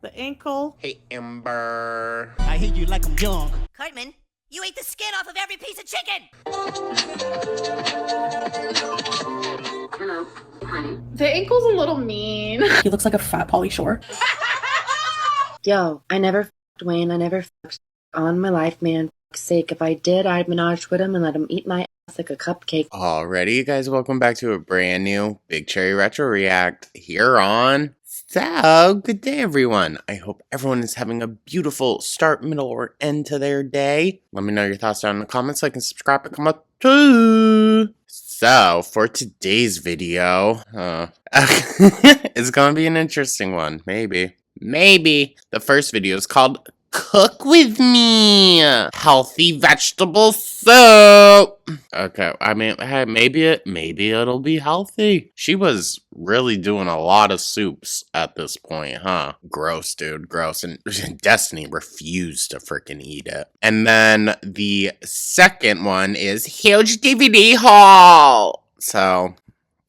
the ankle. Hey, Amber. I hate you like I'm young. Cartman, you ate the skin off of every piece of chicken! Hello, honey. The ankle's a little mean. He looks like a fat Pauly Shore. Yo, I never f***ed Wayne. I never f***ed on my life, man. For fuck's sake, if I did, I'd menage with him and let him eat my ass like a cupcake. Alrighty, you guys, welcome back to a brand new Big Cherry Retro React here on. So, good day, everyone. I hope everyone is having a beautiful start, middle, or end to their day. Let me know your thoughts down in the comments, like and subscribe, and come up too. So, for today's video, it's gonna be an interesting one, maybe. The first video is called Cook With Me, Healthy Vegetable Soup. Okay, I mean, hey, maybe it'll be healthy. She was really doing a lot of soups at this point, huh? Gross, dude, gross. And Destiny refused to freaking eat it. And then the second one is huge DVD haul. So,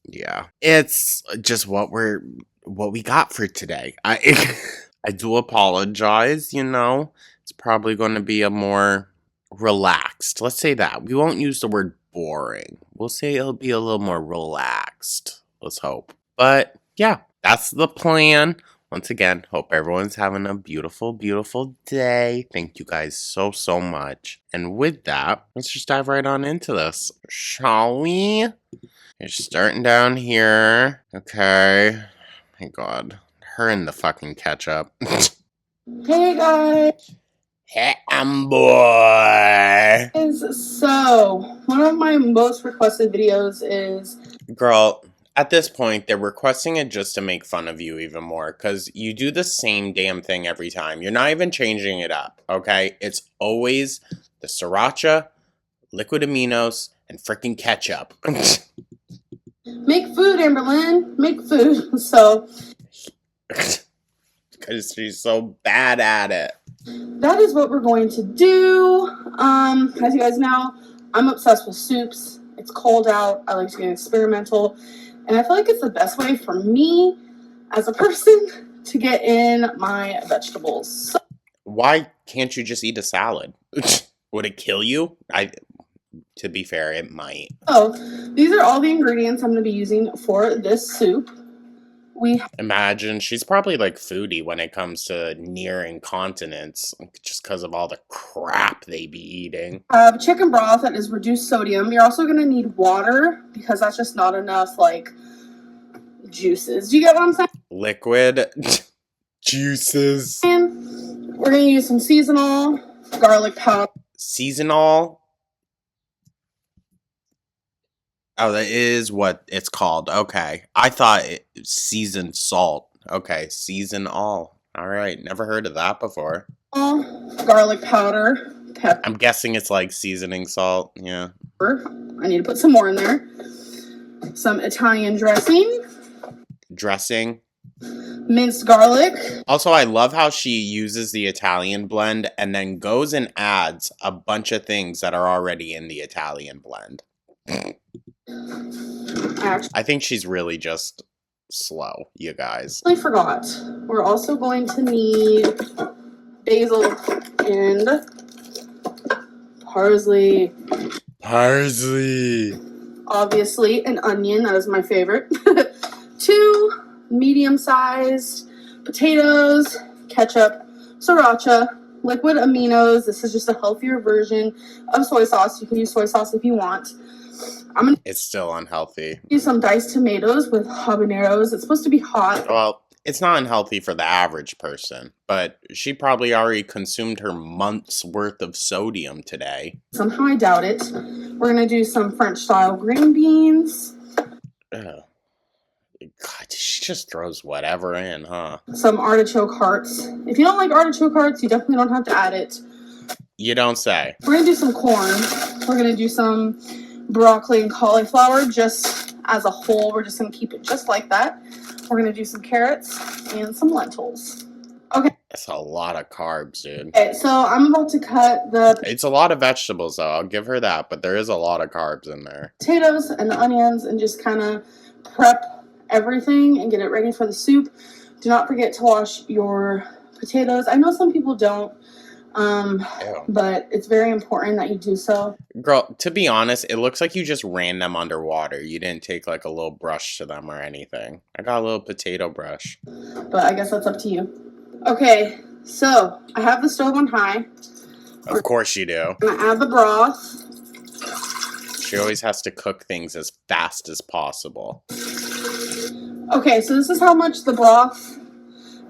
yeah, it's just what we got for today. I do apologize, you know. It's probably going to be a more relaxed. Let's say that. We won't use the word boring. We'll say it'll be a little more relaxed. Let's hope. But yeah, that's the plan. Once again, hope everyone's having a beautiful, beautiful day. Thank you guys so much. And with that, let's just dive right on into this, shall we? You're starting down here. Okay. My God. Her and the fucking ketchup. Hey guys! Hey, boy. So, one of my most requested videos is... Girl, at this point, they're requesting it just to make fun of you even more. Because you do the same damn thing every time. You're not even changing it up, okay? It's always the sriracha, liquid aminos, and freaking ketchup. Make food, Amberlynn! Make food! So... Because she's so bad at it. that is what we're going to do. As you guys know, I'm obsessed with soups. It's cold out. I like to get experimental. And I feel like it's the best way for me as a person to get in my vegetables. So Why can't you just eat a salad? Would it kill you? To be fair, it might. these are all the ingredients I'm going to be using for this soup. Imagine, she's probably like foodie when it comes to near incontinence, just because of all the crap they be eating. Have chicken broth that is reduced sodium. You're also going to need water because that's just not enough, like, juices. Do you get what I'm saying? Liquid juices. And we're going to use some seasonal garlic powder. Seasonal? Oh, that is what it's called. Okay. I thought seasoned salt. Okay, season all. All right, never heard of that before. Garlic powder. Pepper. I'm guessing it's like seasoning salt. Yeah. I need to put some more in there. Some Italian dressing. Dressing. Minced garlic. Also, I love how she uses the Italian blend and then goes and adds a bunch of things that are already in the Italian blend. I think she's really just slow, you guys. I forgot. We're also going to need basil and parsley. Parsley. Obviously, an onion. That is my favorite. 2 medium-sized potatoes, ketchup, sriracha, liquid aminos. This is just a healthier version of soy sauce. You can use soy sauce if you want. It's still unhealthy. Use some diced tomatoes with habaneros. It's supposed to be hot. Well, it's not unhealthy for the average person, but she probably already consumed her month's worth of sodium today. Somehow I doubt it. We're going to do some French-style green beans. Ugh. God, she just throws whatever in, huh? Some artichoke hearts. If you don't like artichoke hearts, you definitely don't have to add it. You don't say. We're going to do some corn. We're going to do some broccoli and cauliflower just as a whole. We're just going to keep it just like that. We're going to do some carrots and some lentils. Okay. That's a lot of carbs, dude. Okay, so I'm about to cut the... It's a lot of vegetables, though. I'll give her that, but there is a lot of carbs in there. potatoes and the onions and just kind of prep everything and get it ready for the soup. Do not forget to wash your potatoes. I know some people don't, Ew. but it's very important that you do so. Girl, to be honest, it looks like you just ran them underwater. You didn't take like a little brush to them or anything. I got a little potato brush. But I guess that's up to you. Okay, so I have the stove on high. Of course you do. I'm gonna add the broth. She always has to cook things as fast as possible. Okay, so this is how much the broth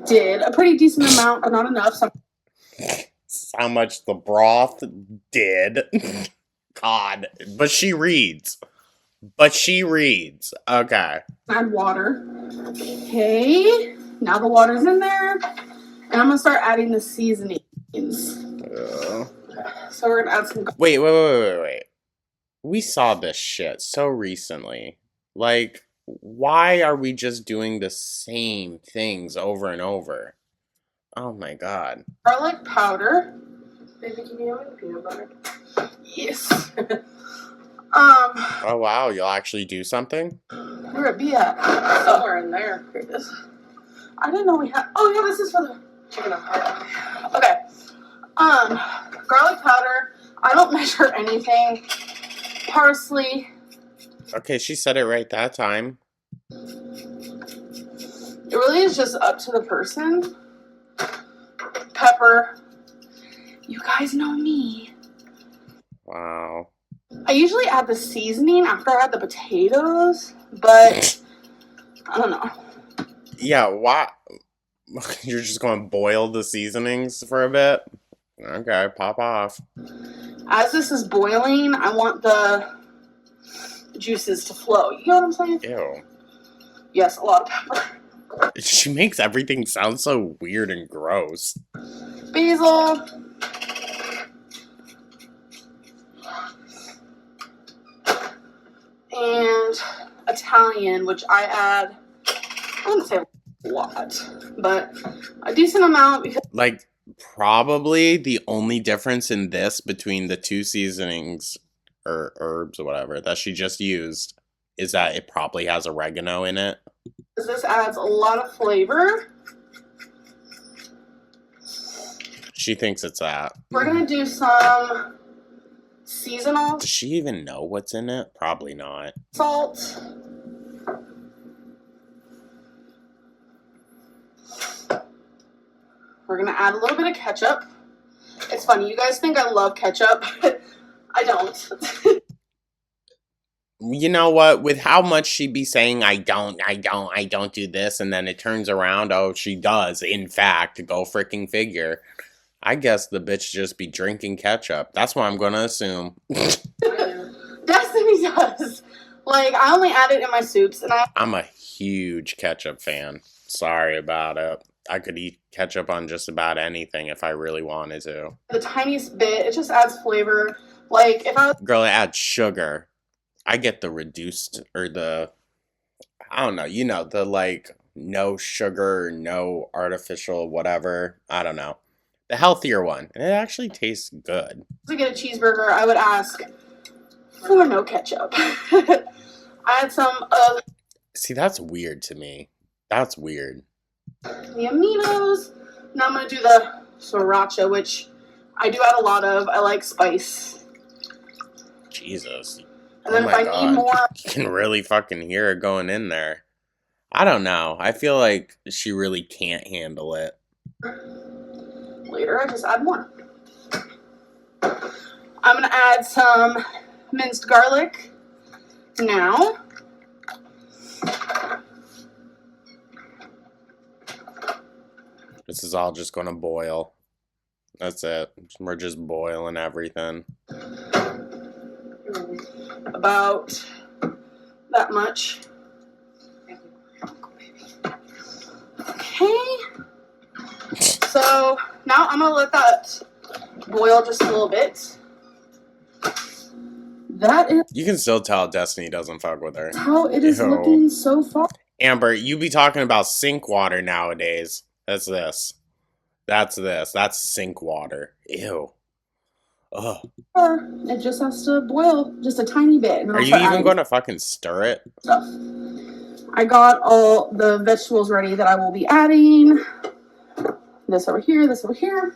did. A pretty decent amount, but not enough. So This is how much the broth did. God. But she reads. Okay. add water. Okay, now the water's in there. And I'm gonna start adding the seasonings. So we're gonna add some. Wait. We saw this shit so recently. Like, why are we just doing the same things over and over? Oh my god. Garlic powder. Baby, can you have any peanut butter? Yes. Oh wow, you'll actually do something? Where it be at? Somewhere in there. Here it is. I didn't know we had. Oh yeah, this is for the chicken Alfredo. Okay. Garlic powder. I don't measure anything. Parsley. Okay, she said it right that time. It really is just up to the person. Pepper. You guys know me. Wow. I usually add the seasoning after I add the potatoes, but I don't know. Yeah, why? You're just going to boil the seasonings for a bit? Okay, pop off. As this is boiling, I want the juices to flow. You know what I'm saying? Ew. Yes, a lot of pepper. She makes everything sound so weird and gross. Basil. And Italian, which I add, I wouldn't say a lot, but a decent amount because Like, probably the only difference in this between the two seasonings or herbs or whatever that she just used is that it probably has oregano in it. this adds a lot of flavor. She thinks it's that. We're gonna do some seasonal Does she even know what's in it? Probably not. salt. We're gonna add a little bit of ketchup. It's funny, you guys think I love ketchup. I don't. You know what? With how much she'd be saying, I don't do this, and then it turns around, oh, she does, in fact, go freaking figure. I guess the bitch just be drinking ketchup. That's what I'm gonna assume. Destiny does. Like, I only add it in my soups, and I'm a huge ketchup fan. Sorry about it. I could eat ketchup on just about anything if I really wanted to. the tiniest bit, it just adds flavor. Like, if I was Girl, it adds sugar. I get the reduced, or the, I don't know, you know, the like, no sugar, no artificial, whatever. I don't know. The healthier one. And it actually tastes good. to get a cheeseburger, I would ask for no ketchup. I had some of See, that's weird to me. That's weird. the aminos. Now I'm going to do the sriracha, which I do add a lot of. I like spice. Jesus. And then Oh if my I God. need more, You can really fucking hear it going in there. I don't know. I feel like she really can't handle it. later I just add more. I'm going to add some minced garlic now. This is all just gonna boil. That's it. We're just boiling everything. About that much. Okay. So now I'm gonna let that boil just a little bit. That is You can still tell Destiny doesn't fuck with her. how it is Ew. looking so far. Amber, you be talking about sink water nowadays. That's this. That's this. That's sink water. Ew. Ugh. It just has to boil just a tiny bit. And then Are I'll you start even adding going to fucking stir it? stuff. I got all the vegetables ready that I will be adding. this over here, this over here.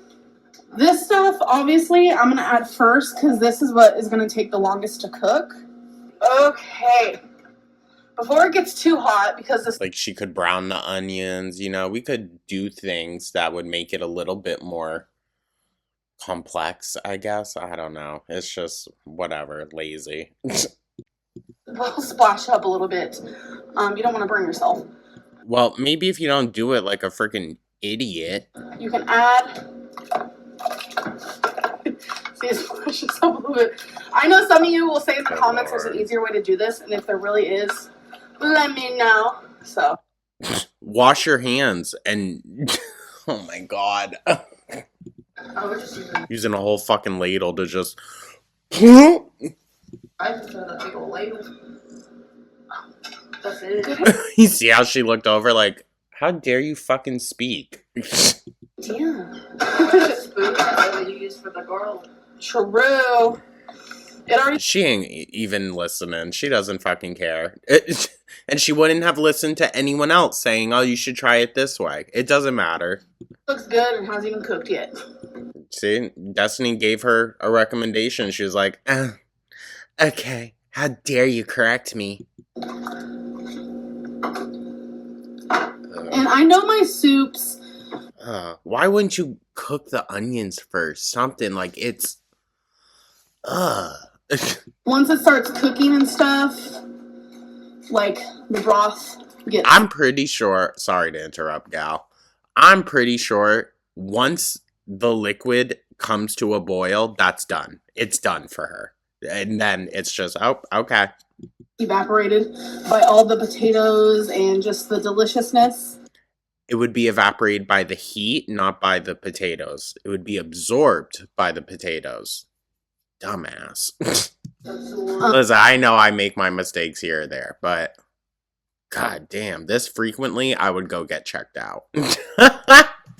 This stuff, obviously, I'm going to add first because this is what is going to take the longest to cook. Okay. Before it gets too hot, because this... Like, she could brown the onions, you know, we could do things that would make it a little bit more complex, I guess. I don't know. It's just, whatever, lazy. Will splash up a little bit. You don't want to burn yourself. Well, maybe if you don't do it like a freaking idiot. You can add... See, it splashes up a little bit. I know some of you will say in the comments there's an easier way to do this, and if there really is, let me know. So... Wash your hands and... Oh my god. I was just using a whole fucking ladle to just... I just had a big old ladle. That's it. You see how she looked over like, how dare you fucking speak? Damn. Spoon that you use for the garlic. True. It already... She ain't even listening. She doesn't fucking care. And she wouldn't have listened to anyone else saying, oh, you should try it this way. It doesn't matter. Looks good and hasn't even cooked yet. See, Destiny gave her a recommendation. She was like, okay, how dare you correct me? And I know my soups... Why wouldn't you cook the onions first? Something like it's... Once it starts cooking and stuff, like the broth gets... I'm pretty sure... Sorry to interrupt, gal. I'm pretty sure once the liquid comes to a boil, that's done. It's done for her. And then it's just, oh, okay. Evaporated by all the potatoes and just the deliciousness. It would be evaporated by the heat, not by the potatoes. It would be absorbed by the potatoes. Dumbass. Listen, I know I make my mistakes here or there, but god damn, this frequently, I would go get checked out.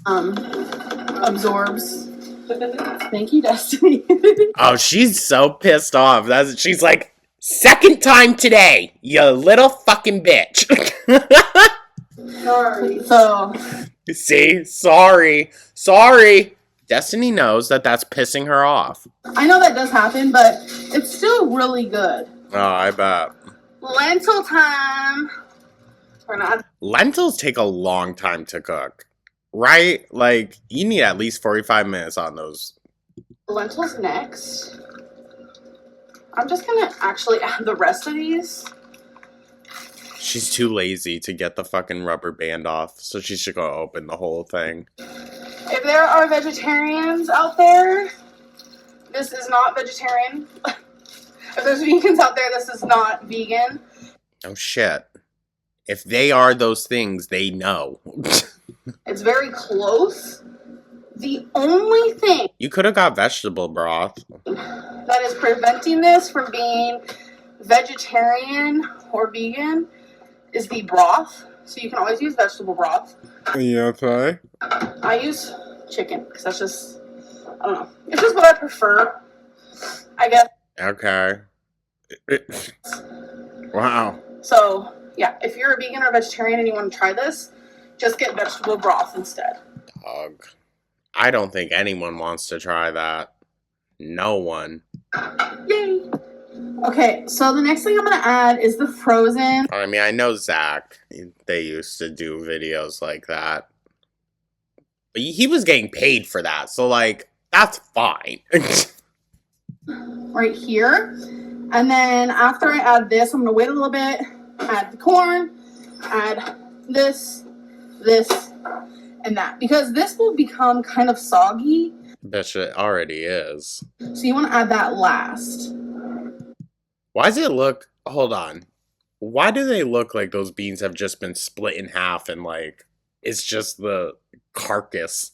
Absorbs. Thank you, Destiny. Oh, she's so pissed off. She's like, second time today, you little fucking bitch. Sorry. So. See? Sorry. Destiny knows that that's pissing her off. I know that does happen, but it's still really good. Oh, I bet. Lentil time. We're not. Lentils take a long time to cook, right? Like, you need at least 45 minutes on those. Lentils next. I'm just gonna actually add the rest of these. She's too lazy to get the fucking rubber band off, so she should go open the whole thing. If there are vegetarians out there, this is not vegetarian. If there's vegans out there, this is not vegan. Oh shit. If they are those things, they know. It's very close. The only thing You could have got vegetable broth. that is preventing this from being vegetarian or vegan is the broth. So you can always use vegetable broth. Yeah, okay. I use chicken because that's just, I don't know. It's just what I prefer, I guess. Okay. Wow. So, yeah, if you're a vegan or vegetarian and you want to try this, just get vegetable broth instead. Dog. I don't think anyone wants to try that. No one. Yay! Okay, so the next thing I'm going to add is the frozen. I mean, I know Zach. They used to do videos like that. But he was getting paid for that, so, like, that's fine. Right here. And then after I add this, I'm going to wait a little bit, add the corn, add this, and that. Because this will become kind of soggy. Bitch, it already is. So you want to add that last. Why does it look... Hold on. Why do they look like those beans have just been split in half and, like, it's just the carcass?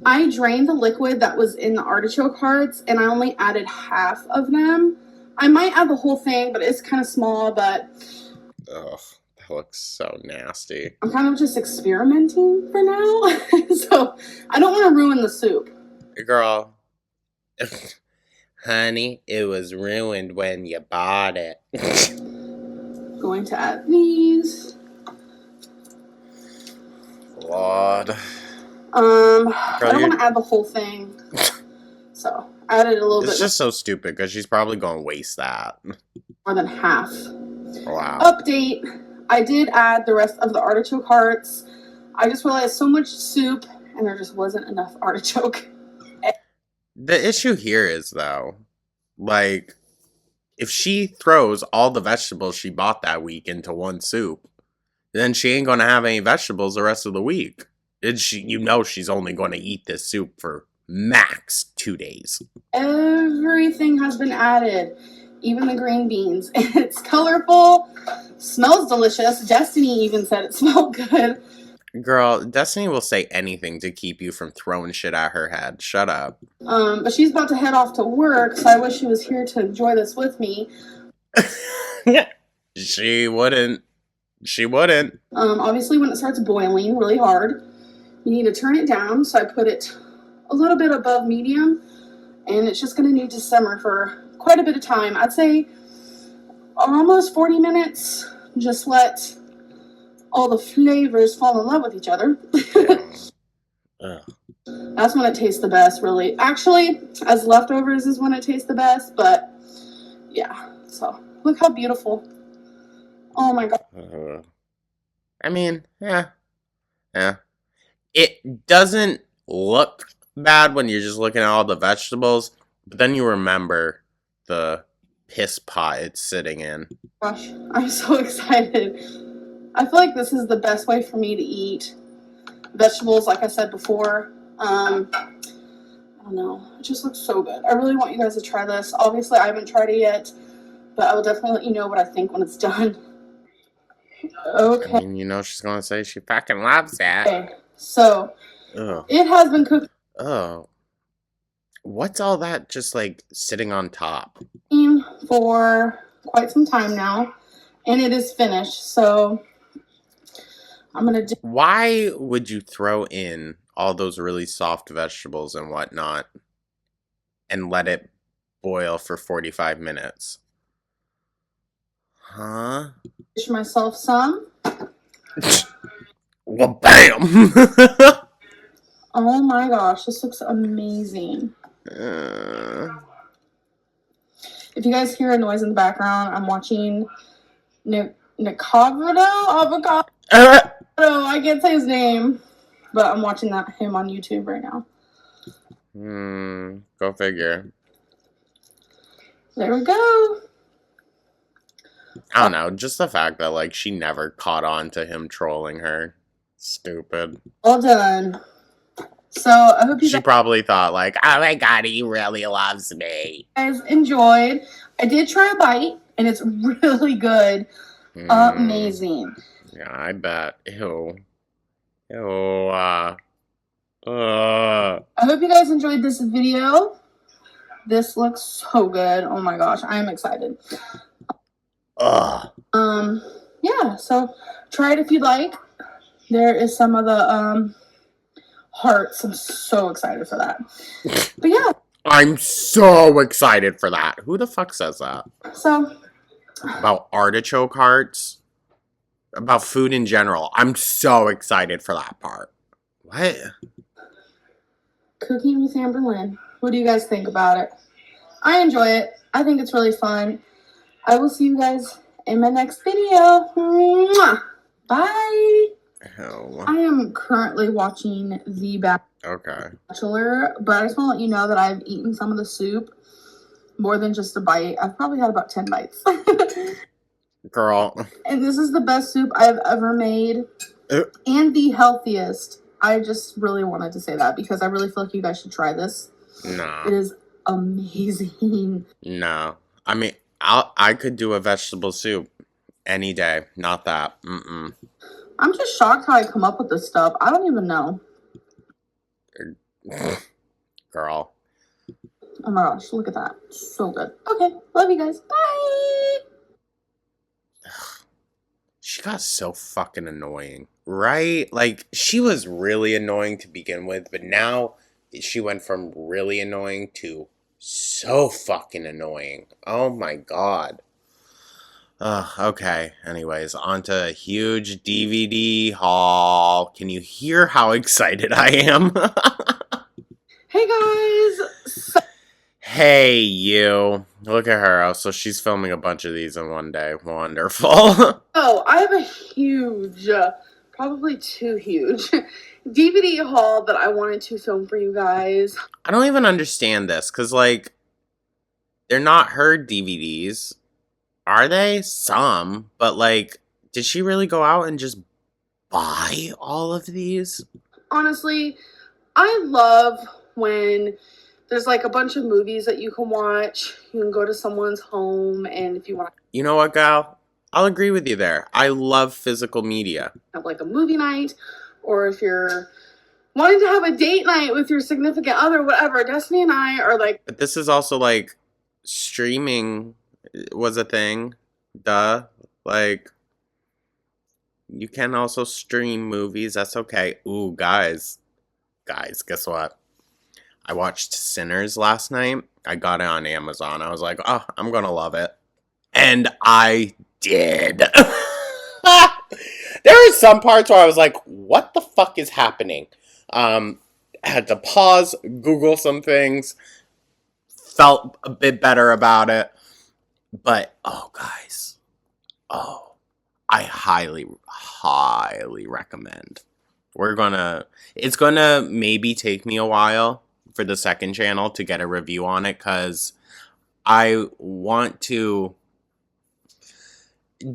I drained the liquid that was in the artichoke hearts, and I only added half of them. I might add the whole thing, but it's kind of small, but... Ugh, that looks so nasty. I'm kind of just experimenting for now. So, I don't want to ruin the soup. Girl. Honey, it was ruined when you bought it. Going to add these. Lord. I Girl, don't want to add the whole thing. So, I added a little it's bit just so stupid because she's probably going to waste that. more than half. Wow. Update. I did add the rest of the artichoke hearts. I just realized so much soup and there just wasn't enough artichoke. The issue here is, though, like, if she throws all the vegetables she bought that week into one soup, then she ain't going to have any vegetables the rest of the week. She's only going to eat this soup for max 2 days. Everything has been added, even the green beans. It's colorful, smells delicious. Destiny even said it smelled good. Girl, Destiny will say anything to keep you from throwing shit at her head. Shut up. But she's about to head off to work, so I wish she was here to enjoy this with me. She wouldn't. She wouldn't. Obviously, when it starts boiling really hard, you need to turn it down. So I put it a little bit above medium, and it's just going to need to simmer for quite a bit of time. I'd say almost 40 minutes. Just let all the flavors fall in love with each other. That's when it tastes the best, really. Actually, as leftovers is when it tastes the best, but yeah. So, look how beautiful. Oh my god. I mean, yeah. It doesn't look bad when you're just looking at all the vegetables, but then you remember the piss pot it's sitting in. Gosh, I'm so excited. I feel like this is the best way for me to eat vegetables, like I said before. I don't know. It just looks so good. I really want you guys to try this. Obviously, I haven't tried it yet, but I will definitely let you know what I think when it's done. Okay. I mean, she's going to say she fucking loves that. Okay. So, Ugh. it has been cooking Oh. What's all that just, like, sitting on top? for quite some time now, and it is finished. So, I'm going to do... Why would you throw in all those really soft vegetables and whatnot and let it boil for 45 minutes? Huh? Dish myself some. Well, bam! Oh my gosh, this looks amazing. If you guys hear a noise in the background, I'm watching Avocado. I can't say his name, but I'm watching him on YouTube right now. Go figure. There we go. I don't know, just the fact that, like, she never caught on to him trolling her. Stupid. All done. So, I hope you She probably thought, like, oh my god, he really loves me. guys enjoyed. I did try a bite, and it's really good. Amazing. Yeah, I bet. Ew. Ew. I hope you guys enjoyed this video. This looks so good. Oh my gosh, I am excited. Ugh. Yeah, so try it if you'd like. There is some of the hearts. I'm so excited for that. But yeah. I'm so excited for that. Who the fuck says that? So. About artichoke hearts? About food in general. I'm so excited for that part. What? Cooking with Amber Lynn. What do you guys think about it? I enjoy it. I think it's really fun. I will see you guys in my next video. Mwah! Bye. Hell. I am currently watching The Bachelor, but I just want to let you know that I've eaten some of the soup. More than just a bite. I've probably had about 10 bites. Girl. And this is the best soup I've ever made. And the healthiest. I just really wanted to say that because I really feel like you guys should try this. No. It is amazing. No. I mean, I could do a vegetable soup any day. Not that. I'm just shocked how I come up with this stuff. I don't even know. Girl. Oh my gosh, look at that. So good. Okay, love you guys. Bye! She got so fucking annoying, right? Like, she was really annoying to begin with, but now she went from really annoying to so fucking annoying. Oh my god. Okay. Anyways, on to a huge DVD haul. Can you hear how excited I am? Hey guys! Hey, you. Look at her. Oh, so she's filming a bunch of these in one day. Wonderful. Oh, I have a huge, probably too huge, DVD haul that I wanted to film for you guys. I don't even understand this, because, like, they're not her DVDs. Are they? Some. But, like, did she really go out and just buy all of these? Honestly, I love when there's like a bunch of movies that you can watch. You can go to someone's home, and if you want to You know what, gal? I'll agree with you there. I love physical media. have like a movie night, or if you're wanting to have a date night with your significant other, whatever, Destiny and I are like, But this is also, like, streaming was a thing. Duh. Like, you can also stream movies. That's okay. Ooh, guys. Guys, guess what? I watched Sinners last night. I got it on Amazon. I was like, oh, I'm gonna love it. And I did. There were some parts where I was like, what the fuck is happening? Had to pause, Google some things, felt a bit better about it. But, oh, guys. Oh, I highly, highly recommend. It's gonna maybe take me a while for the second channel to get a review on it, because I want to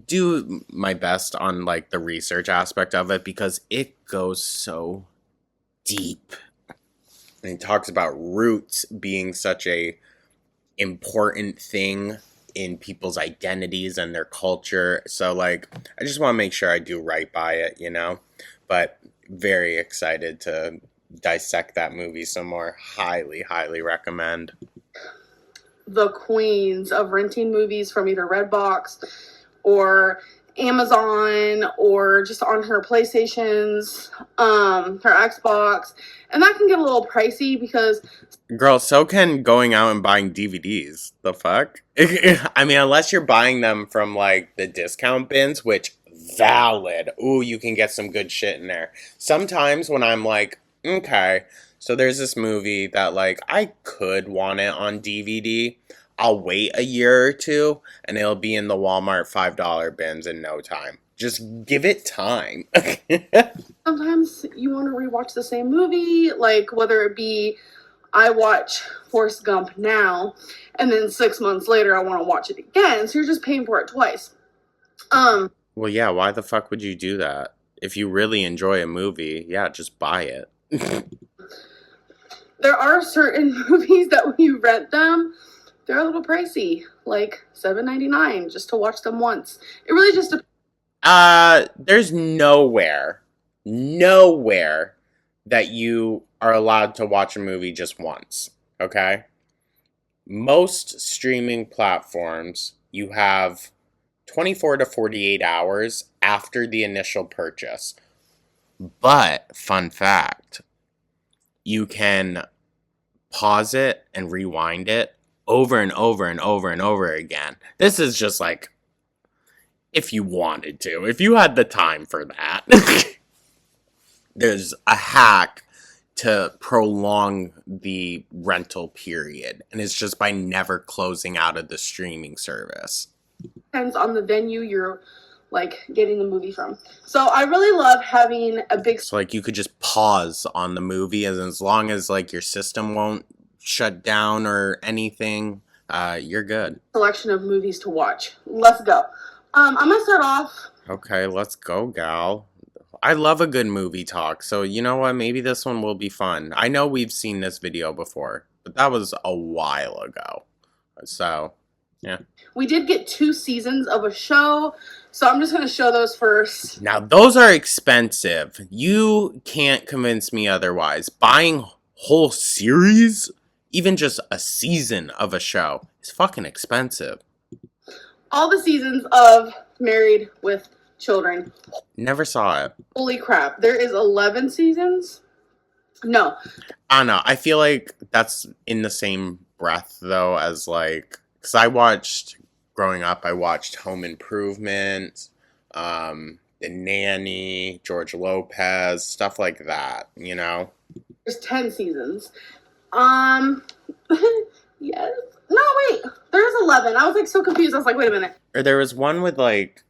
do my best on, like, the research aspect of it, because it goes so deep. And it talks about roots being such a important thing in people's identities and their culture. So, like, I just want to make sure I do right by it, you know? But very excited to dissect that movie some more. Highly, highly recommend. the queens of renting movies from either Redbox or Amazon or just on her PlayStations, her Xbox, and that can get a little pricey because Girl, so can going out and buying DVDs. The fuck? I mean, unless you're buying them from, like, the discount bins, which, valid. Ooh, you can get some good shit in there. Sometimes when I'm like, okay, so there's this movie that, like, I could want it on DVD. I'll wait a year or two, and it'll be in the Walmart $5 bins in no time. Just give it time. sometimes you want to rewatch the same movie, like whether it be I watch Forrest Gump now, and then 6 months later I want to watch it again. So you're just paying for it twice. Well, yeah, why the fuck would you do that? If you really enjoy a movie, yeah, just buy it. There are certain movies that when you rent them, they're a little pricey, like $7.99 just to watch them once. It really just There's nowhere that you are allowed to watch a movie just once, okay? Most streaming platforms, you have 24 to 48 hours after the initial purchase. But, fun fact, you can pause it and rewind it over and over and over and over again. This is just like, if you wanted to, if you had the time for that. There's a hack to prolong the rental period, and it's just by never closing out of the streaming service. depends on the venue you're like getting the movie from. So I really love having a big So, like, you could just pause on the movie, and as long as, like, your system won't shut down or anything, you're good. selection of movies to watch. Let's go. I'm gonna start off. Okay, let's go, gal. I love a good movie talk, so you know what? Maybe this one will be fun. I know we've seen this video before, but that was a while ago. So, yeah. We did get 2 seasons of a show, so I'm just gonna show those first. Now, those are expensive. You can't convince me otherwise. Buying whole series, even just a season of a show, is fucking expensive. All the seasons of Married with Children. Never saw it. Holy crap. There is 11 seasons? No. I don't know. I feel like that's in the same breath, though, as, like, because I watched growing up, I watched Home Improvement, The Nanny, George Lopez, stuff like that, you know? There's 10 seasons. Yes. No, wait. There's 11. I was like so confused. I was like, wait a minute. Or there was one with like,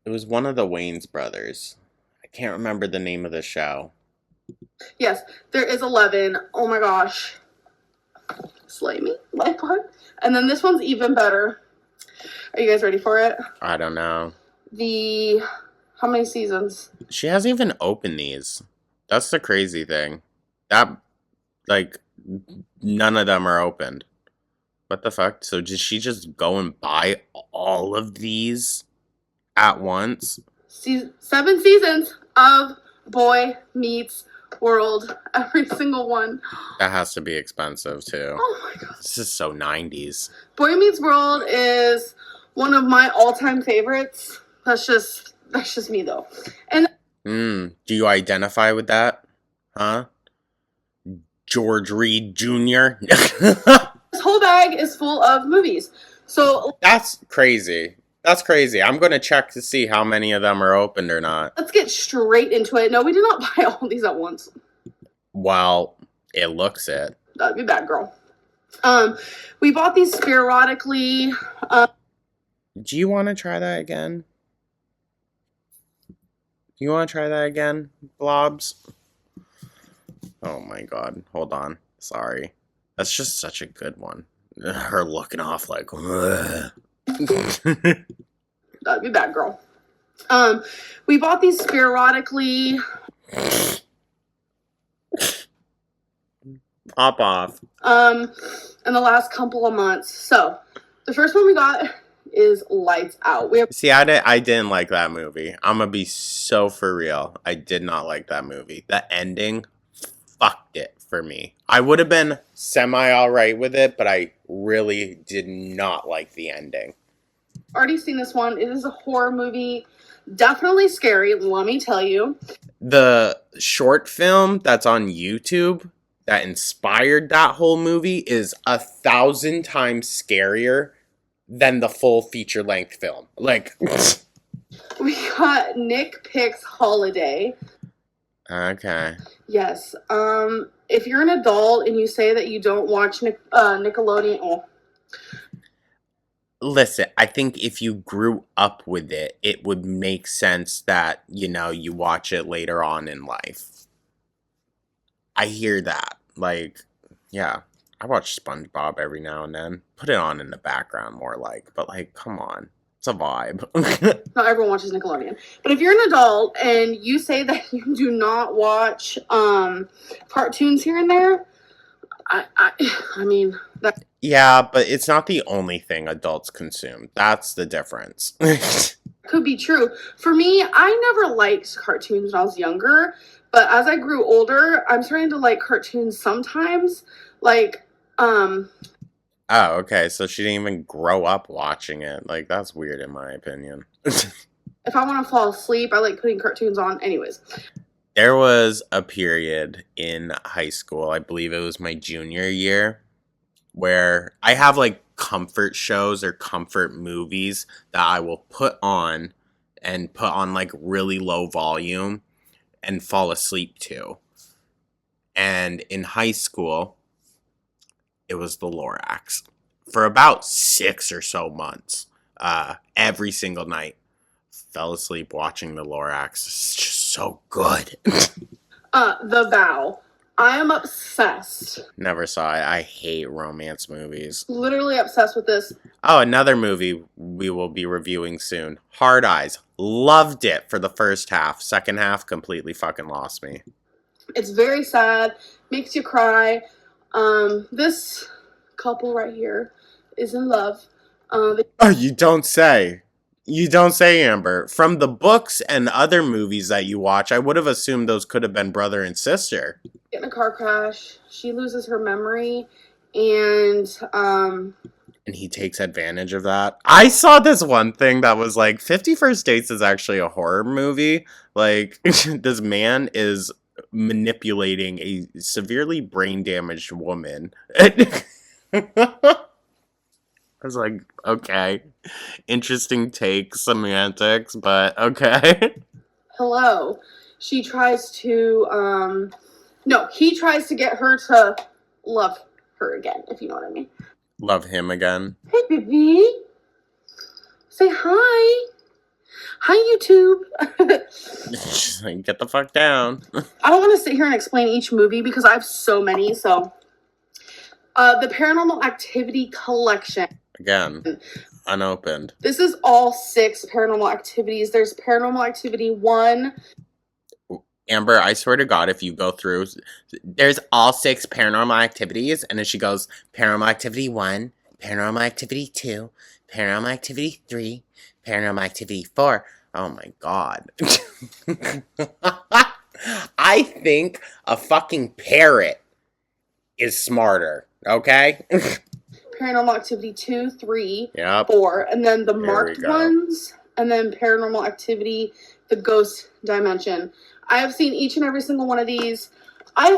it was one of the Wayans brothers. I can't remember the name of the show. Yes, there is 11. Oh my gosh. Slay me. Like what? And then this one's even better. Are you guys ready for it? I don't know. How many seasons? She hasn't even opened these. That's the crazy thing. That, like, none of them are opened. What the fuck? So did she just go and buy all of these at once? 7 seasons of Boy Meets World. Every single one. That has to be expensive, too. Oh my god. This is so 90s. Boy Meets World is one of my all-time favorites. That's just me though. And Do you identify with that? Huh? George Reed Jr.? this whole bag is full of movies. So That's crazy. That's crazy. I'm going to check to see how many of them are opened or not. let's get straight into it. No, we did not buy all these at once. Well, it looks it. That'd be bad, girl. We bought these sporadically. Do you want to try that again? You want to try that again, Blobs? Oh my god. Hold on. Sorry. That's just such a good one. Her looking off like... That'd be bad, girl. We bought these sporadically. Pop off. In the last couple of months. So, the first one we got is Lights Out. See, I didn't like that movie. I'm gonna be so for real. I did not like that movie. The ending fucked it for me. I would have been semi alright with it, but I really did not like the ending. Already seen this one. It is a horror movie. Definitely scary, let me tell you. The short film that's on YouTube that inspired that whole movie is 1,000 times scarier than the full feature-length film. Like, We got Nick Picks Holiday. okay. Yes. If you're an adult and you say that you don't watch Nickelodeon, Listen, I think if you grew up with it, it would make sense that, you know, you watch it later on in life. I hear that. Like, yeah, I watch SpongeBob every now and then. Put it on in the background more like, but like, come on. It's a vibe. not everyone watches Nickelodeon. But if you're an adult and you say that you do not watch cartoons here and there, I mean that Yeah, but it's not the only thing adults consume. That's the difference. could be true. For me, I never liked cartoons when I was younger, but as I grew older, I'm starting to like cartoons sometimes. Like, Oh, okay. So she didn't even grow up watching it. Like, that's weird in my opinion. if I want to fall asleep, I like putting cartoons on. Anyways, There was a period in high school, I believe it was my junior year, where I have like comfort shows or comfort movies that I will put on and put on like really low volume and fall asleep to. And in high school, it was the Lorax. For about 6 or so months, every single night, fell asleep watching the Lorax. It's just so good. The Vow. I am obsessed. Never saw it. I hate romance movies. Literally obsessed with this. Oh, another movie we will be reviewing soon. Hard Eyes. Loved it for the first half. Second half completely fucking lost me. It's very sad. Makes you cry. This couple right here is in love. Oh, you don't say. You don't say, Amber. From the books and other movies that you watch, I would have assumed those could have been brother and sister. Get in a car crash. She loses her memory, and And he takes advantage of that. I saw this one thing that was like 50 First Dates is actually a horror movie. Like, this man is manipulating a severely brain damaged woman. I was like, okay. Interesting take, semantics, but okay. Hello. She tries to, no, he tries to get her to love her again, if you know what I mean. Love him again. Hey, baby. Say hi. Hi, YouTube. She's like, get the fuck down. I don't want to sit here and explain each movie because I have so many. So, the Paranormal Activity collection. Again, unopened. This is all 6 Paranormal Activities. There's Paranormal Activity 1. Amber, I swear to God, if you go through, there's all 6 paranormal activities, and then she goes, Paranormal Activity 1, Paranormal Activity 2, Paranormal Activity 3, Paranormal Activity 4. Oh my God. I think a fucking parrot is smarter, okay? Paranormal Activity 2, 3, Yep. 4, and then the Here we marked go. ones, and then Paranormal Activity, the Ghost Dimension. I have seen each and every single one of these. I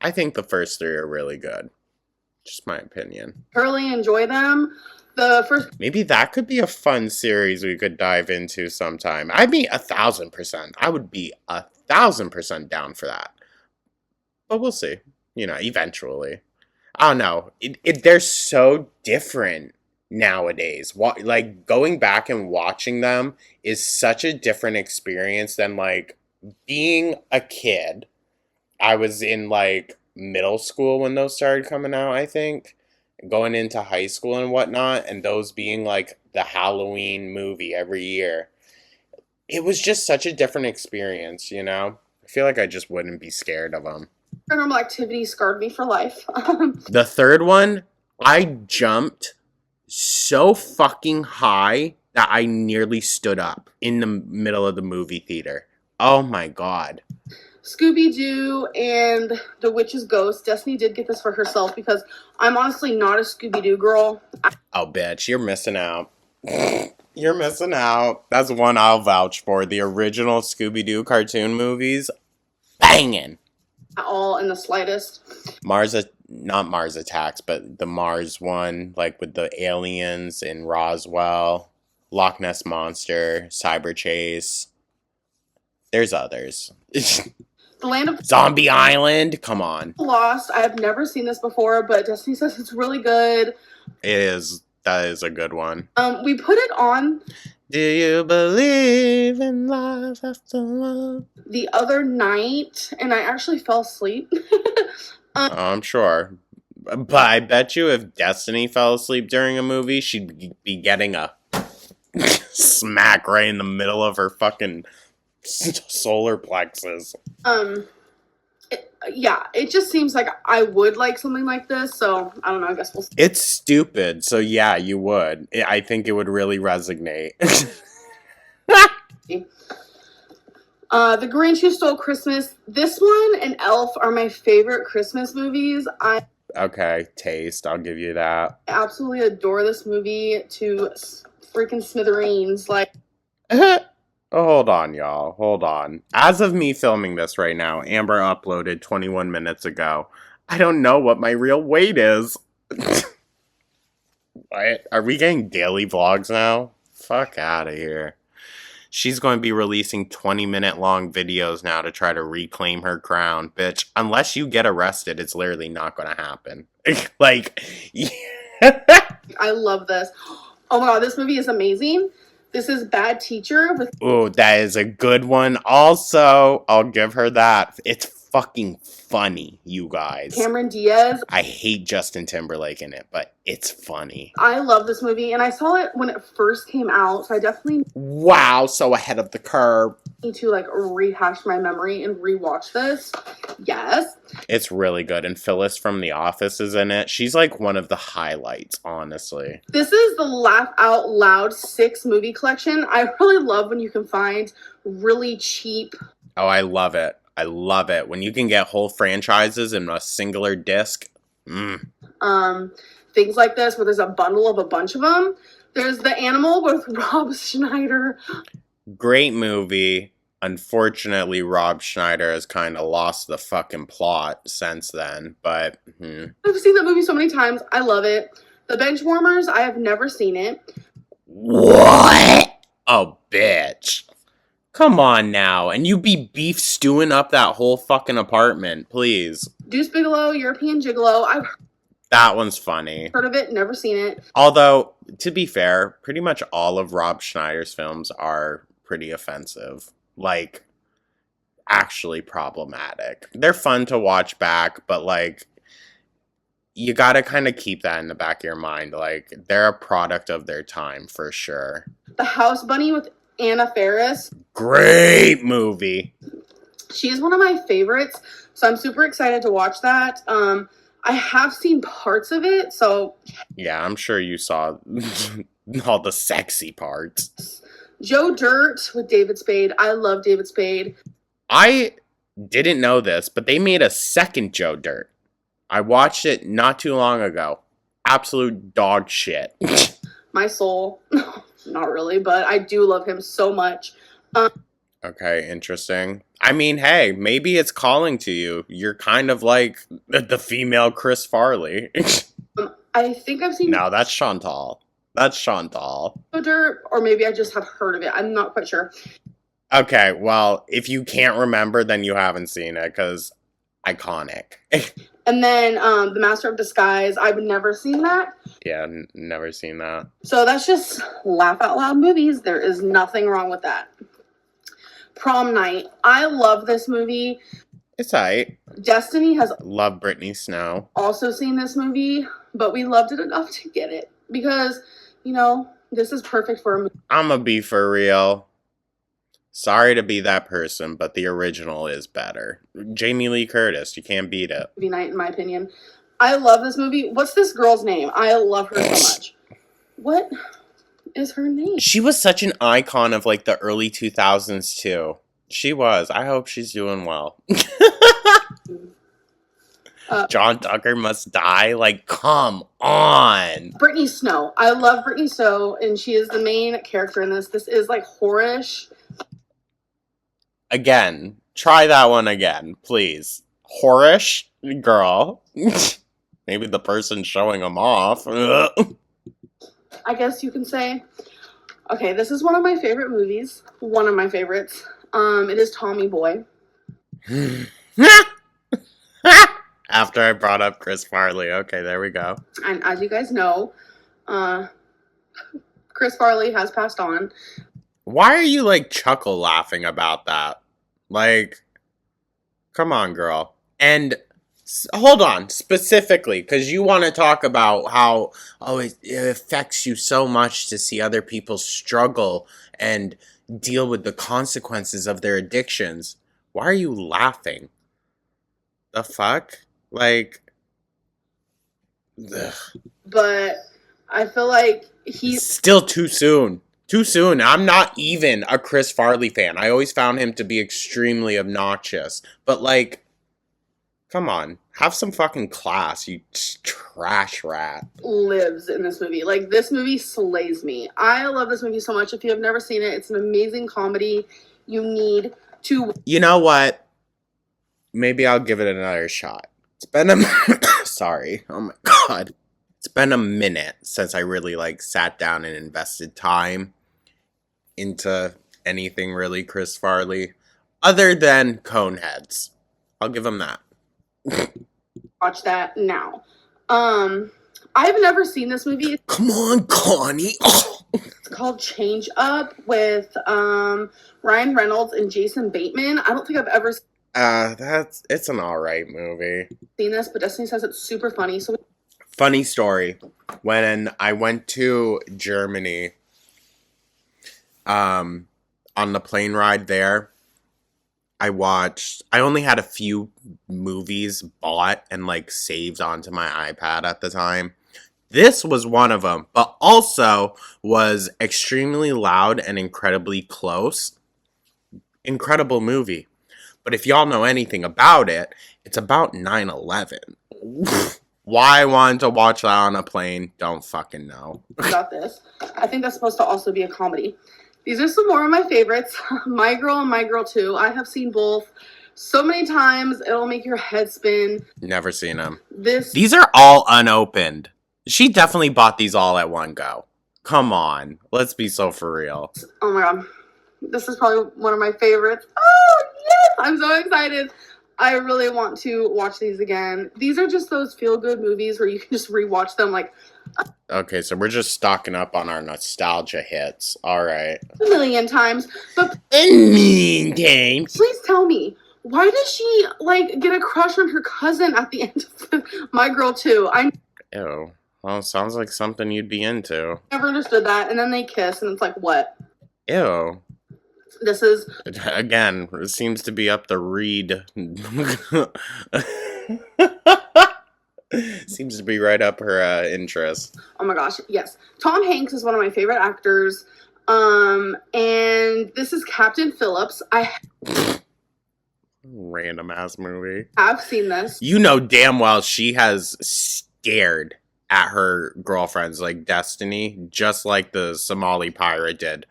I think the first 3 are really good. Just my opinion. thoroughly enjoy them. The first Maybe that could be a fun series we could dive into sometime. I'd be 1,000%. I would be 1,000% down for that. But we'll see. You know, eventually. I don't know. They're so different nowadays. Like, going back and watching them is such a different experience than, like, being a kid. I was in, like, middle school when those started coming out, I think. Going into high school and whatnot, and those being, like, the Halloween movie every year. It was just such a different experience, you know? I feel like I just wouldn't be scared of them. Paranormal Activity scarred me for life. The third one, I jumped so fucking high that I nearly stood up in the middle of the movie theater. Oh my God. Scooby-Doo and The Witch's Ghost. Destiny did get this for herself because I'm honestly not a Scooby-Doo girl. Oh, bitch, you're missing out. You're missing out. That's one I'll vouch for. The original Scooby-Doo cartoon movies, banging. At all in the slightest. Not Mars Attacks, but the Mars one, like with the aliens in Roswell, Loch Ness Monster, Cyber Chase. There's others. The Land of Zombie Island, come on. Lost. I have never seen this before, but Destiny says it's really good. It is. That is a good one. We put it on Do you believe in life after love? the other night, and I actually fell asleep. Oh, I'm sure. But I bet you if Destiny fell asleep during a movie, she'd be getting a smack right in the middle of her fucking solar plexus. It just seems like I would like something like this, so I don't know, I guess we'll see. It's stupid, so yeah, you would. I think it would really resonate. The Grinch Who Stole Christmas. This one and Elf are my favorite Christmas movies. I Okay, taste, I'll give you that. absolutely adore this movie to freaking smithereens. Like, Oh, hold on, y'all. Hold on. As of me filming this right now, Amber uploaded 21 minutes ago. I don't know what my real weight is. What? Are we getting daily vlogs now? Fuck out of here. She's going to be releasing 20-minute long videos now to try to reclaim her crown. Bitch, unless you get arrested, it's literally not going to happen. Like, I love this. Oh my god, this movie is amazing. This is Bad Teacher with oh, that is a good one. Also, I'll give her that. It's fucking funny, you guys. Cameron Diaz. I hate Justin Timberlake in it, but it's funny. I love this movie, and I saw it when it first came out, so I definitely Wow, so ahead of the curve. need to like rehash my memory and rewatch this. Yes. It's really good, and Phyllis from The Office is in it. She's like one of the highlights, honestly. This is the Laugh Out Loud 6 movie collection. I really love when you can find really cheap. Oh, I love it. I love it. When you can get whole franchises in a singular disc. Things like this where there's a bundle of a bunch of them. There's The Animal with Rob Schneider. Great movie. Unfortunately, Rob Schneider has kind of lost the fucking plot since then, but I've seen that movie so many times. I love it. The Benchwarmers, I have never seen it. What? Oh, bitch. Come on now. And you be beef stewing up that whole fucking apartment, please. Deuce Bigelow, European Gigolo, I've That one's funny. heard of it, never seen it. Although, to be fair, pretty much all of Rob Schneider's films are pretty offensive. Like, actually problematic. They're fun to watch back, but like, you gotta kind of keep that in the back of your mind. Like, they're a product of their time for sure. The House Bunny with Anna Faris. Great movie. She's one of my favorites, so I'm super excited to watch that. I have seen parts of it, so Yeah, I'm sure you saw all the sexy parts. Joe Dirt with David Spade. I love David Spade. I didn't know this, but they made a second Joe Dirt. I watched it not too long ago. Absolute dog shit. My soul. Not really, but I do love him so much. Okay, interesting. I mean, hey, maybe it's calling to you. You're kind of like the female Chris Farley. I think I've seen No, that's Chantal. That's Chantal. Joe Dirt, or maybe I just have heard of it. I'm not quite sure. Okay, well, if you can't remember, then you haven't seen it, because iconic. And then The Master of Disguise. I've never seen that. Yeah, never seen that. So that's just laugh out loud movies. There is nothing wrong with that. Prom Night. I love this movie. It's aight. Destiny has Love Britney Snow. also seen this movie, but we loved it enough to get it because, you know, this is perfect for a I'ma be for real. Sorry to be that person, but the original is better. Jamie Lee Curtis, you can't beat it. movie night, in my opinion. I love this movie. What's this girl's name? I love her so much. What is her name? She was such an icon of like the early 2000s too. She was. I hope she's doing well. John Tucker Must Die? Like, come on. Brittany Snow. I love Brittany Snow, and she is the main character in this. This is like horrorish. Again, try that one again, please. Horish? Girl. Maybe the person showing them off. I guess you can say. Okay, this is one of my favorite movies. One of my favorites. It is Tommy Boy. After I brought up Chris Farley. Okay, there we go. And as you guys know, Chris Farley has passed on. Why are you like chuckle laughing about that? Like, come on, girl. And hold on, specifically, because you want to talk about how, it affects you so much to see other people struggle and deal with the consequences of their addictions. Why are you laughing? The fuck? Like, ugh. But I feel like he's Still too soon. Too soon. I'm not even a Chris Farley fan. I always found him to be extremely obnoxious. But, like, come on. Have some fucking class, you trash rat. lives in this movie. Like, this movie slays me. I love this movie so much. If you have never seen it, it's an amazing comedy. You need to. You know what? Maybe I'll give it another shot. It's been a... Sorry. Oh my god. It's been a minute since I really, like, sat down and invested time into anything really Chris Farley. Other than Coneheads. I'll give him that. Watch that now. I've never seen this movie. Come on, Connie. It's called Change Up with Ryan Reynolds and Jason Bateman. I don't think I've ever It's an alright movie. seen this, but Destiny says it's super funny. So Funny story. When I went to Germany, on the plane ride there, I only had a few movies bought and like saved onto my iPad at the time. This was one of them, but also was extremely loud and incredibly close. Incredible movie. But if y'all know anything about it, it's about 9/11. Why I wanted to watch that on a plane, don't fucking know. about this. I think that's supposed to also be a comedy. These are some more of my favorites. My Girl and My Girl 2. I have seen both so many times, it'll make your head spin. Never seen them. This These are all unopened. She definitely bought these all at one go. Come on. Let's be so for real. Oh my god. This is probably one of my favorites. Oh, yes! I'm so excited. I really want to watch these again. These are just those feel-good movies where you can just rewatch them like Okay, so we're just stocking up on our nostalgia hits. Alright. a million times. But Meantime. please tell me, why does she, like, get a crush on her cousin at the end of My Girl 2? I Ew. Well, sounds like something you'd be into. never understood that. And then they kiss, and it's like, what? Ew. This is... Again, it seems to be up the Reed. Seems to be right up her interest. Oh my gosh, yes. Tom Hanks is one of my favorite actors. And this is Captain Phillips. I Random ass movie. have seen this. You know damn well she has stared at her girlfriends like Destiny, just like the Somali pirate did.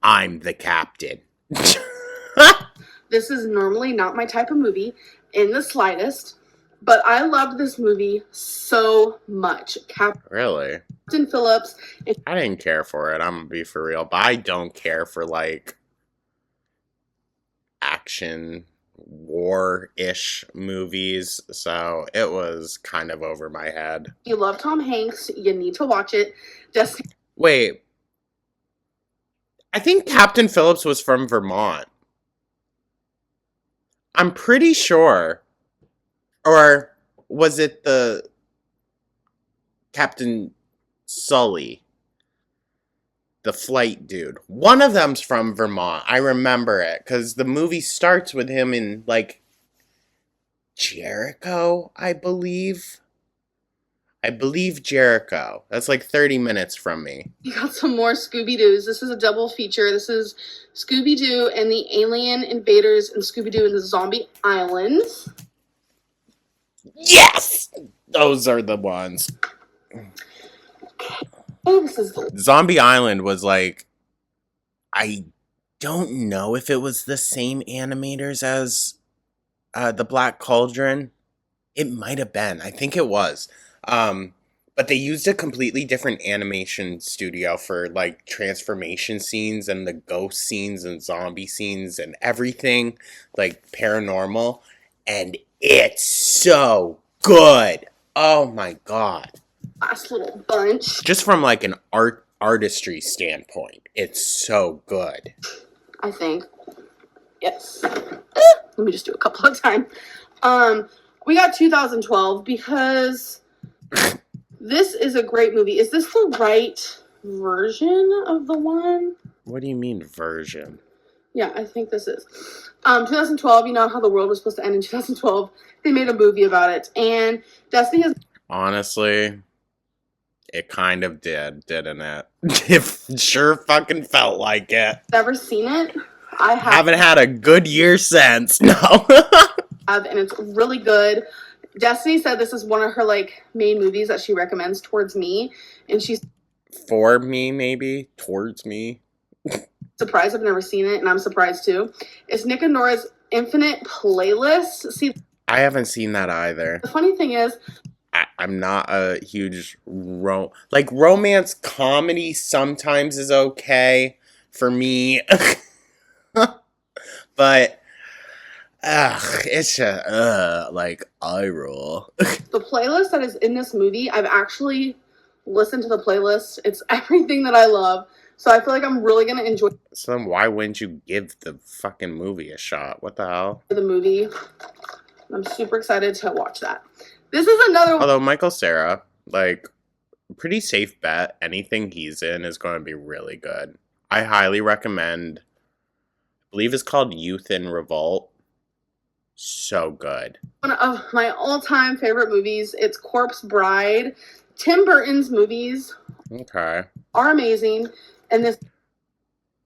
I'm the captain. This is normally not my type of movie in the slightest, but I loved this movie so much. Really? Captain Phillips. I didn't care for it, I'm gonna be for real, but I don't care for like action war-ish movies, so it was kind of over my head. You love Tom Hanks, you need to watch it. Destiny. Wait. I think Captain Phillips was from Vermont. I'm pretty sure. Or was it the Captain Sully? The flight dude. One of them's from Vermont. I remember it. Because the movie starts with him in, like, Jericho, I believe. I believe Jericho. That's like 30 minutes from me. You got some more Scooby-Doos. This is a double feature. This is Scooby-Doo and the Alien Invaders and Scooby-Doo and the Zombie Islands. Yes! Those are the ones. Oh, this is the... Zombie Island was like... I don't know if it was the same animators as the Black Cauldron. It might have been. I think it was. But they used a completely different animation studio for like transformation scenes and the ghost scenes and zombie scenes and everything like paranormal, and it's so good. Oh my god. Last little bunch. Just from like an artistry standpoint, it's so good. I think. Yes. Let me just do a couple of times. We got 2012 because this is a great movie. Is this the right version of the one? What do you mean version? Yeah, I think this is. 2012, you know how the world was supposed to end in 2012. They made a movie about it. And Destiny has... Honestly, it kind of did, didn't it? It sure fucking felt like it. never seen it. I Haven't had a good year since. No. have, and it's really good. Destiny said this is one of her like main movies that she recommends towards me, and she's For me, maybe? Towards me? surprised I've never seen it, and I'm surprised too. It's Nick and Nora's Infinite Playlist. See, I haven't seen that either. the funny thing is, I'm not a huge romance comedy sometimes is okay for me. But it's like eye roll. the playlist that is in this movie, I've actually listened to the playlist. It's everything that I love. So I feel like I'm really going to enjoy So then why wouldn't you give the fucking movie a shot? What the hell? the movie. I'm super excited to watch that. This is another one. Although Michael Cera, like, pretty safe bet. Anything he's in is going to be really good. I highly recommend. I believe it's called Youth in Revolt. So good. One of my all-time favorite movies. It's Corpse Bride. Tim Burton's movies Okay. are amazing. And this...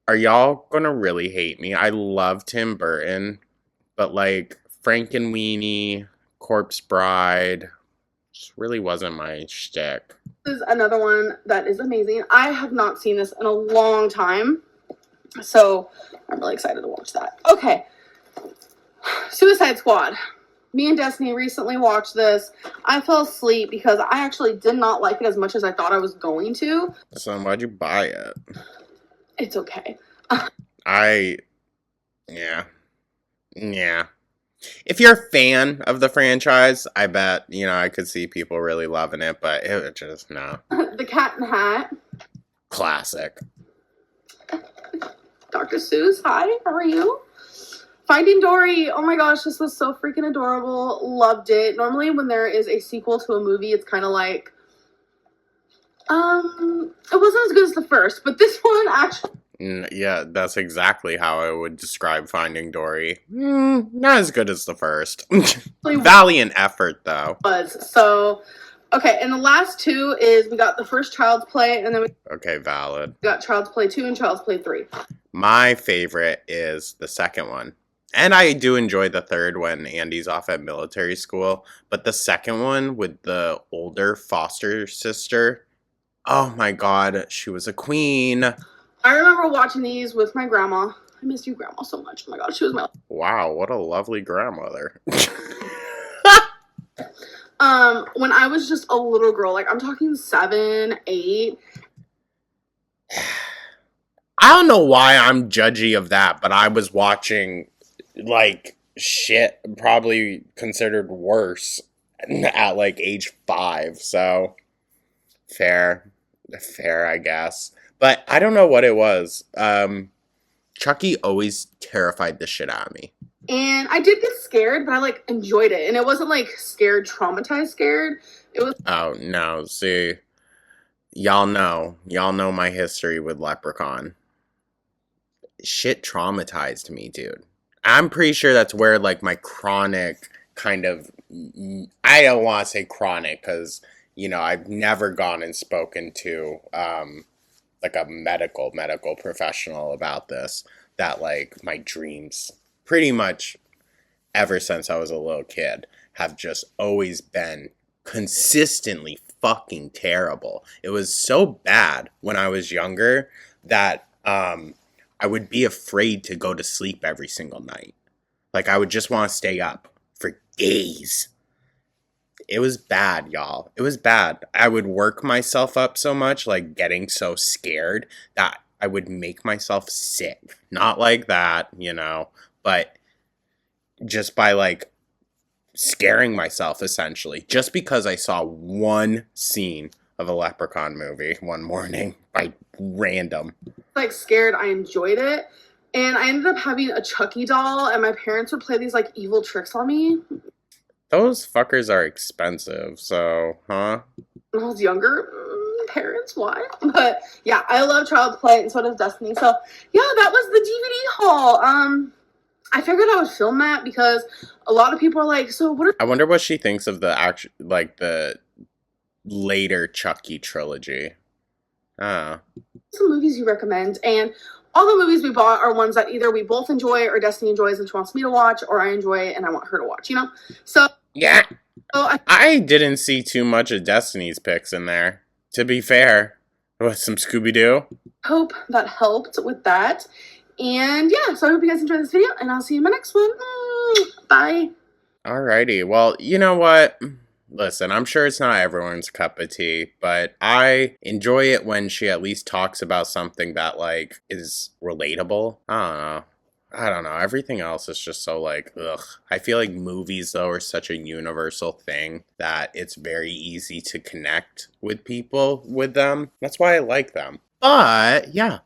Are y'all gonna really hate me? I love Tim Burton, but like Frankenweenie, Corpse Bride, just really wasn't my shtick. is another one that is amazing. I have not seen this in a long time, so I'm really excited to watch that. Okay, Suicide Squad. Me and Destiny recently watched this. I fell asleep because I actually did not like it as much as I thought I was going to. So why'd you buy it? It's okay. Yeah. If you're a fan of the franchise, I bet, I could see people really loving it, but it would just, no. The Cat in the Hat. Classic. Dr. Seuss, hi, how are you? Finding Dory, oh my gosh, this was so freaking adorable. Loved it. Normally when there is a sequel to a movie, it's kind of like, it wasn't as good as the first, but this one actually... Yeah, that's exactly how I would describe Finding Dory. Not as good as the first. Valiant effort, though. Was. So, okay, and the last two is we got the first Child's Play, and then we Okay, valid. got Child's Play 2 and Child's Play 3. My favorite is the second one. And I do enjoy the third when Andy's off at military school. But the second one with the older foster sister, oh my god, she was a queen. I remember watching these with my grandma. I miss you, grandma, so much. Oh my god, she was my... Wow, what a lovely grandmother. When I was just a little girl, like I'm talking 7, 8. I don't know why I'm judgy of that, but I was watching, like, shit probably considered worse at, like, age 5, so fair, I guess. But I don't know what it was. Chucky always terrified the shit out of me. And I did get scared, but I, like, enjoyed it. And it wasn't, like, scared, traumatized scared. It was... Oh, no, see, y'all know my history with Leprechaun. Shit traumatized me, dude. I'm pretty sure that's where, like, my chronic kind of... I don't want to say chronic, because, I've never gone and spoken to, like, a medical professional about this. That, like, my dreams, pretty much ever since I was a little kid, have just always been consistently fucking terrible. It was so bad when I was younger that, I would be afraid to go to sleep every single night. Like, I would just want to stay up for days. It was bad, y'all. It was bad. I would work myself up so much, like, getting so scared that I would make myself sick. Not like that, but just by, like, scaring myself, essentially. Just because I saw one scene of a Leprechaun movie one morning by random. Like, scared, I enjoyed it. And I ended up having a Chucky doll, and my parents would play these, like, evil tricks on me. Those fuckers are expensive, so, huh? When I was younger, parents, why? But, yeah, I love Child's Play, and so does Destiny. So, yeah, that was the DVD haul. I figured I would film that because a lot of people are like, so what are... I wonder what she thinks of the later Chucky trilogy. Oh. Some movies you recommend, and all the movies we bought are ones that either we both enjoy or Destiny enjoys and she wants me to watch, or I enjoy it and I want her to watch, So yeah, so I didn't see too much of Destiny's picks in there, to be fair. What, some Scooby-Doo? Hope that helped with that. And yeah, so I hope you guys enjoyed this video, and I'll see you in my next one. Bye. Alrighty, well, you know what? Listen, I'm sure it's not everyone's cup of tea, but I enjoy it when she at least talks about something that, like, is relatable. I don't know. Everything else is just so, like, ugh. I feel like movies, though, are such a universal thing that it's very easy to connect with people with them. That's why I like them. But, yeah,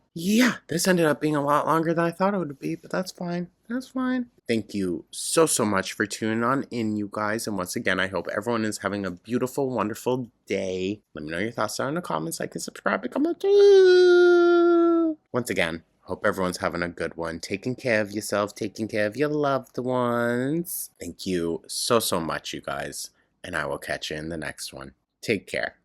this ended up being a lot longer than I thought it would be, but that's fine. That's fine. Thank you so much for tuning on in, you guys. And once again, I hope everyone is having a beautiful, wonderful day. Let me know your thoughts down in the comments. Like and subscribe to comment too. Once again, hope everyone's having a good one. Taking care of yourself, taking care of your loved ones. Thank you so much, you guys. And I will catch you in the next one. Take care.